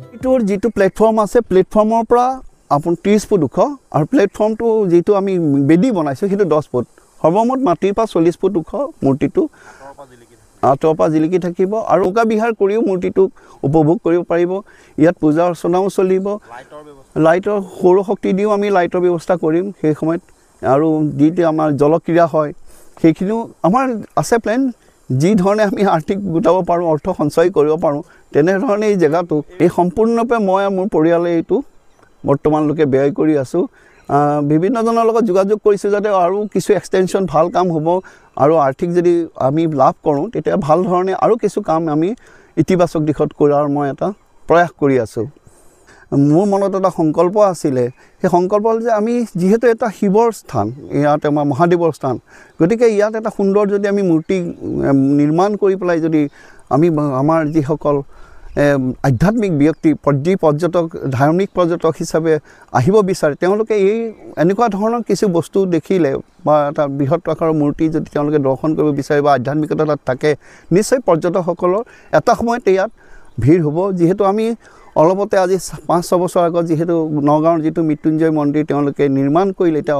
এইটোৰ যিটো প্লেটফৰ্ম আছে প্লেটফৰ্মৰ পৰা আপোন 30 ফুট ওখ আৰু প্লেটফৰ্মটো যিটো আমি বেদি বনাইছোঁ সেইটো 10 ফুট সৰ্বমুঠ মাটিৰ পৰা 40 ফুট ওখ মূৰ্তিটো আঁতৰ পৰা জিলিকি থাকিব আৰু উকা বিহাৰ কৰিও মূৰ্তিটোক উপভোগ কৰিব পাৰিব ইয়াত পূজা অৰ্চনাও চলিব লাইটৰ সৌৰ শক্তি দিও আমি লাইটৰ ব্যৱস্থা কৰিম সেই সময়ত আৰু যিটো আমাৰ জলক্ৰীড়া হয় সেইখিনিও আমাৰ আছে প্লেন যি ধৰণে আমি আৰ্থিক গোটাব পাৰোঁ অৰ্থ সঞ্চয় কৰিব পাৰোঁ তেনেধৰণে এই জেগাটো এই সম্পূৰ্ণৰূপে মই আৰু মোৰ পৰিয়ালে এইটো বৰ্তমানলৈকে ব্যয় কৰি আছোঁ বিভিন্নজনৰ লগত যোগাযোগ কৰিছোঁ যাতে আৰু কিছু এক্সটেনশ্যন ভাল কাম হ'ব আৰু আৰ্থিক যদি আমি লাভ কৰোঁ তেতিয়া ভাল ধৰণে আৰু কিছু কাম আমি ইতিবাচক দিশত কৰাৰ মই এটা প্ৰয়াস কৰি আছোঁ মোৰ মনত এটা সংকল্প আছিলে সেই সংকল্প হ'ল যে আমি যিহেতু এটা শিৱৰ স্থান ইয়াত আমাৰ মহাদেৱৰ স্থান গতিকে ইয়াত এটা সুন্দৰ যদি আমি মূৰ্তি নিৰ্মাণ কৰি পেলাই যদি আমি আমাৰ যিসকল আধ্যাত্মিক ব্যক্তি পৰ্যটক ধাৰ্মিক পৰ্যটক হিচাপে আহিব বিচাৰে তেওঁলোকে এই এনেকুৱা ধৰণৰ কিছু বস্তু দেখিলে বা এটা বৃহৎ আকাৰৰ মূৰ্তি যদি তেওঁলোকে দৰ্শন কৰিব বিচাৰে বা আধ্যাত্মিকতা তাত থাকে নিশ্চয় পৰ্যটকসকলৰ এটা সময়ত ইয়াত ভিৰ হ'ব যিহেতু আমি অলপতে আজি 5-6 বছৰ আগত যিহেতু নগাঁৱৰ যিটো মৃত্যুঞ্জয় মন্দিৰ তেওঁলোকে নিৰ্মাণ কৰিলে এতিয়া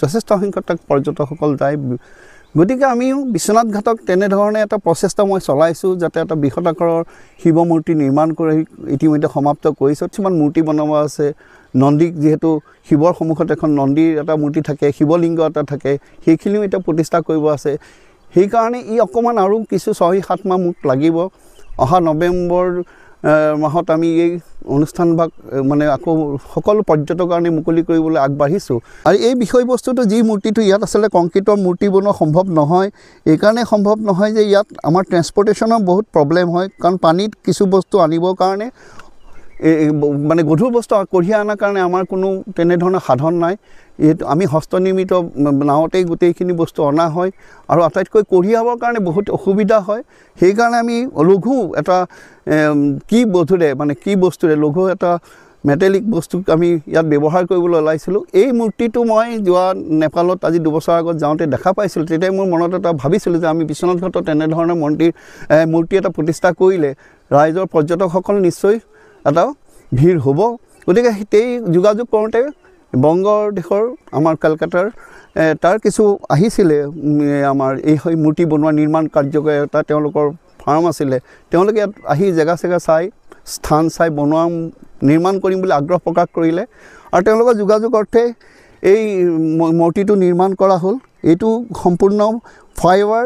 যথেষ্ট সংখ্যক পৰ্যটকসকল যায় গতিকে আমিও বিশ্বনাথ ঘাটক তেনেধৰণে এটা প্ৰচেষ্টা মই চলাইছোঁ যাতে এটা বৃহৎ আকাৰৰ শিৱ মূৰ্তি নিৰ্মাণ কৰি ইতিমধ্যে সমাপ্ত কৰিছোঁ কিছুমান মূৰ্তি বনাব আছে নন্দীক যিহেতু শিৱৰ সন্মুখত এখন নন্দীৰ এটা মূৰ্তি থাকে শিৱলিংগ এটা থাকে সেইখিনিও এতিয়া প্ৰতিষ্ঠা কৰিব আছে সেইকাৰণে ই অকণমান আৰু কিছু 6-7 মাহ মোক লাগিব অহা নৱেম্বৰ মাহত আমি এই অনুষ্ঠানভাগ মানে আকৌ সকলো পৰ্যটকৰ কাৰণে মুকলি কৰিবলৈ আগবাঢ়িছোঁ আৰু এই বিষয়বস্তুটো যি মূৰ্তিটো ইয়াত আচলতে কংক্ৰিটৰ মূৰ্তি বনোৱা সম্ভৱ নহয় এইকাৰণে সম্ভৱ নহয় যে ইয়াত আমাৰ ট্ৰেন্সপৰ্টেশ্যনৰ বহুত প্ৰব্লেম হয় কাৰণ পানীত কিছু বস্তু আনিবৰ কাৰণে মানে গধুৰ বস্তু কঢ়িয়াই অনাৰ কাৰণে আমাৰ কোনো তেনেধৰণৰ সাধন নাই এইটো আমি হস্তনিৰ্মিত নাওতেই গোটেইখিনি বস্তু অনা হয় আৰু আটাইতকৈ কঢ়িয়াবৰ কাৰণে বহুত অসুবিধা হয় সেইকাৰণে আমি লঘু এটা কি বস্তুৰে লঘু এটা মেটেলিক বস্তু আমি ইয়াত ব্যৱহাৰ কৰিবলৈ ওলাইছিলোঁ এই মূৰ্তিটো মই যোৱা নেপালত আজি 2 বছৰ আগত যাওঁতে দেখা পাইছিলোঁ তেতিয়া মোৰ মনত এটা ভাবিছিলোঁ যে আমি বিশ্বনাথ ঘাটত তেনেধৰণৰ মূৰ্তি এটা প্ৰতিষ্ঠা কৰিলে ৰাইজৰ পৰ্যটকসকল নিশ্চয় এটা ভিৰ হ'ব গতিকে সেই যোগাযোগ কৰোঁতে বংগদেশৰ আমাৰ কলকাতাৰ তাৰ কিছু আহিছিলে আমাৰ এই মূৰ্তি বনোৱা নিৰ্মাণ কাৰ্যকৰ এটা তেওঁলোকৰ ফাৰ্ম আছিলে তেওঁলোকে ইয়াত আহি জেগা চাই স্থান চাই বনোৱা নিৰ্মাণ কৰিম বুলি আগ্ৰহ প্ৰকাশ কৰিলে আৰু তেওঁলোকৰ যোগাযোগ অৰ্থে এই মূৰ্তিটো নিৰ্মাণ কৰা হ'ল এইটো সম্পূৰ্ণ ফাইবাৰ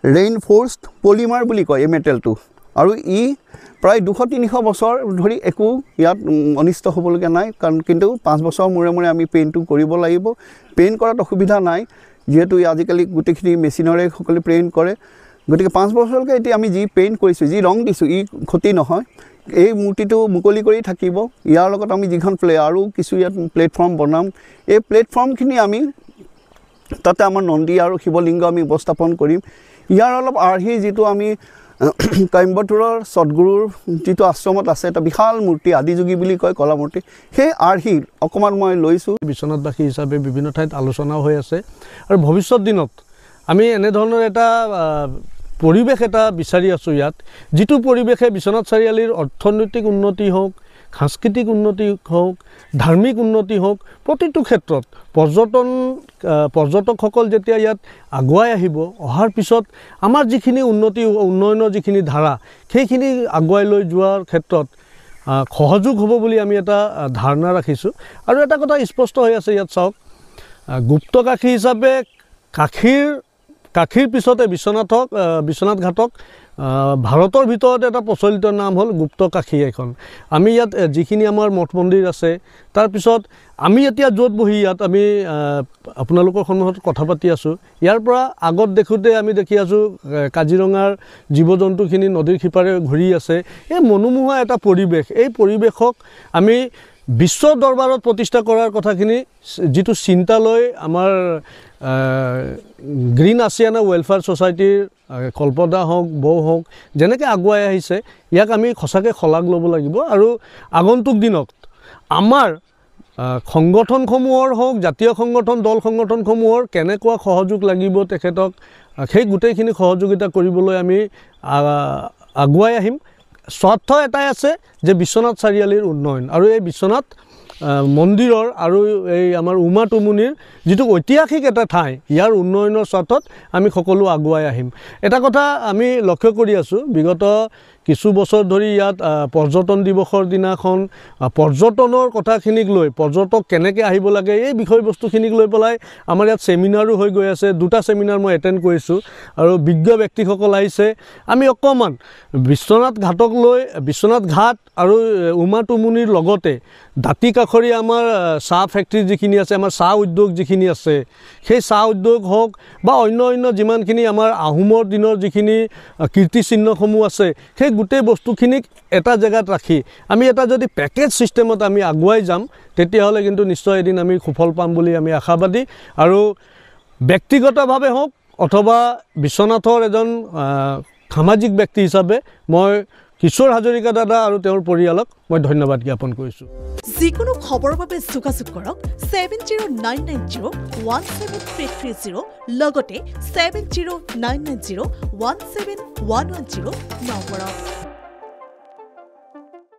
ৰেইনফোৰ্সড পলিমাৰ বুলি কয় এই মেটেলটো আৰু ই প্ৰায় 200-300 বছৰ ধৰি একো ইয়াত অনিষ্ট হ'বলগীয়া নাই কাৰণ কিন্তু 5 বছৰ মূৰে আমি পেইণ্টটো কৰিব লাগিব পেইণ্ট কৰাত অসুবিধা নাই যেহেতু আজিকালি গোটেইখিনি মেচিনৰে সকলো পেইণ্ট কৰে গতিকে 5 বছৰলৈকে এতিয়া আমি যি পেইণ্ট কৰিছোঁ যি ৰং দিছোঁ ই ক্ষতি নহয় এই মূৰ্তিটো মুকলি কৰি থাকিব ইয়াৰ লগত আমি যিখন আৰু কিছু ইয়াত প্লেটফৰ্ম বনাম এই প্লেটফৰ্মখিনি আমি তাতে আমাৰ নন্দী আৰু শিৱলিংগ আমি উপস্থাপন কৰিম ইয়াৰ অলপ আৰ্হি যিটো আমি কইম্বটুৰৰ সদগুৰুৰ যিটো আশ্ৰমত আছে এটা বিশাল মূৰ্তি আদিযোগী বুলি কয় কলা মূৰ্তি সেই আৰ্হি অকণমান মই লৈছোঁ বিশ্বনাথবাসী হিচাপে বিভিন্ন ঠাইত আলোচনাও হৈ আছে আৰু ভৱিষ্যত দিনত আমি এনেধৰণৰ এটা পৰিৱেশ এটা বিচাৰি আছোঁ ইয়াত যিটো পৰিৱেশে বিশ্বনাথ চাৰিআলিৰ অৰ্থনৈতিক উন্নতি হওক সাংস্কৃতিক উন্নতি হওক ধাৰ্মিক উন্নতি হওক প্ৰতিটো ক্ষেত্ৰত পৰ্যটকসকল যেতিয়া ইয়াত আগুৱাই আহিব অহাৰ পিছত আমাৰ যিখিনি উন্নয়নৰ যিখিনি ধাৰা সেইখিনি আগুৱাই লৈ যোৱাৰ ক্ষেত্ৰত সহযোগ হ'ব বুলি আমি এটা ধাৰণা ৰাখিছোঁ আৰু এটা কথা স্পষ্ট হৈ আছে ইয়াত চাওক গুপ্তকাশী হিচাপে কাশীৰ পিছতে বিশ্বনাথ ঘাটক ভাৰতৰ ভিতৰতে এটা প্ৰচলিত নাম হ'ল গুপ্তকাশী এখন আমি ইয়াত যিখিনি আমাৰ মঠ মন্দিৰ আছে তাৰপিছত আমি এতিয়া য'ত বহি ইয়াত আমি আপোনালোকৰ সন্মুখত কথা পাতি আছোঁ ইয়াৰ পৰা আগত দেখোঁতে আমি দেখি আছোঁ কাজিৰঙাৰ জীৱ জন্তুখিনি নদীৰ সিপাৰে ঘূৰি আছে এই মনোমোহা এটা পৰিৱেশ এই পৰিৱেশক আমি বিশ্ব দৰবাৰত প্ৰতিষ্ঠা কৰাৰ কথাখিনি যিটো চিন্তা লৈ আমাৰ গ্ৰীণ আছিয়ানা ৱেলফেয়াৰ ছ'চাইটিৰ কল্পনা হওক বৌ হওক যেনেকৈ আগুৱাই আহিছে ইয়াক আমি সঁচাকৈ শলাগ ল'ব লাগিব আৰু আগন্তুক দিনত আমাৰ সংগঠনসমূহৰ হওক জাতীয় সংগঠন দল সংগঠনসমূহৰ কেনেকুৱা সহযোগ লাগিব তেখেতক সেই গোটেইখিনি সহযোগিতা কৰিবলৈ আমি আগুৱাই আহিম স্বাৰ্থ এটাই আছে যে বিশ্বনাথ চাৰিআলিৰ উন্নয়ন আৰু এই বিশ্বনাথ মন্দিৰৰ আৰু এই আমাৰ উমা টুমুনিৰ যিটো ঐতিহাসিক এটা ঠাই ইয়াৰ উন্নয়নৰ স্বাৰ্থত আমি সকলো আগুৱাই আহিম। এটা কথা আমি লক্ষ্য কৰি আছোঁ, বিগত কিছু বছৰ ধৰি ইয়াত পৰ্যটন দিৱসৰ দিনাখন পৰ্যটনৰ কথাখিনিক লৈ, পৰ্যটক কেনেকৈ আহিব লাগে এই বিষয়বস্তুখিনিক লৈ পেলাই আমাৰ ইয়াত ছেমিনাৰো হৈ গৈ আছে। 2টা ছেমিনাৰ মই এটেণ্ড কৰিছোঁ আৰু বিজ্ঞ ব্যক্তিসকল আহিছে। আমি অকণমান বিশ্বনাথ ঘাটক লৈ, বিশ্বনাথ ঘাট আৰু উমা টুমুনিৰ লগতে দাঁতি কাষৰীয়া আমাৰ চাহ ফেক্টৰী যিখিনি আছে, আমাৰ চাহ উদ্যোগ যিখিনি আছে, সেই চাহ উদ্যোগ হওক বা অন্য যিমানখিনি আমাৰ আহোমৰ দিনৰ যিখিনি কীৰ্তিচিহ্নসমূহ আছে, সেই গোটেই বস্তুখিনিক এটা জেগাত ৰাখি আমি এটা যদি পেকেজ ছিষ্টেমত আমি আগুৱাই যাম, তেতিয়াহ'লে কিন্তু নিশ্চয় এদিন আমি সুফল পাম বুলি আমি আশাবাদী। আৰু ব্যক্তিগতভাৱে হওক অথবা বিশ্বনাথৰ এজন সামাজিক ব্যক্তি হিচাপে মই কিশোৰ হাজৰিকা দাদা আৰু তেওঁৰ পৰিয়ালক মই ধন্যবাদ জ্ঞাপন কৰিছোঁ। যিকোনো খবৰৰ বাবে যোগাযোগ কৰক 7099017330 লগতে 7099017110 নম্বৰত।